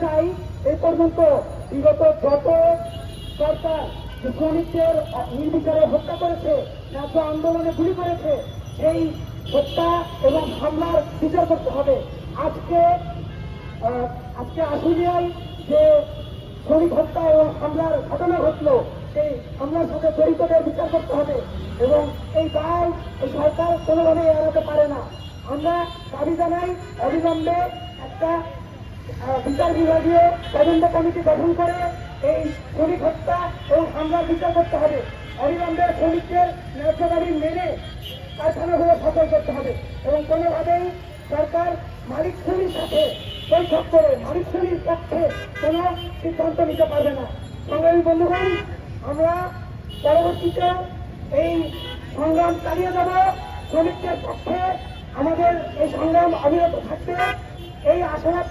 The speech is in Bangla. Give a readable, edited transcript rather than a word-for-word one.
চাই এই পর্যন্ত বিগত যত সরকার শ্রমিকদের নির্বিচারে হত্যা করেছে, ন্যায্য আন্দোলনে গুলি করেছে, সেই হত্যা এবং হামলার বিচার করতে হবে। আজকে আশুলিয়ায় যে শ্রমিক হত্যা এবং হামলার ঘটনা ঘটলো, সেই হামলার সাথে জড়িতদের বিচার করতে হবে এবং এই দায় এই সরকার কোনোভাবে এড়াতে পারে না। আমরা দাবি জানাই অবিলম্বে একটা বিচার বিভাগীয় তদন্ত কমিটি গঠন করে এই শ্রমিক হত্যা এবং হামলার বিচার করতে হবে। অবিলম্বে শ্রমিকদের ন্যায্য দাবি মেনে কারখানাগুলো সফল করতে হবে এবং কোনোভাবেই সরকার মালিক শ্রেণীর সাথে বৈঠক করে মালিক শ্রেণীর পক্ষে কোনো সিদ্ধান্ত নিতে পারবে না। সংগ্রামী বন্ধুগণ, আমরা পরবর্তীতে এই সংগ্রাম চালিয়ে যাব। শ্রমিকদের পক্ষে আমাদের এই সংগ্রাম অবিরত থাকবে, এই আশাবাদ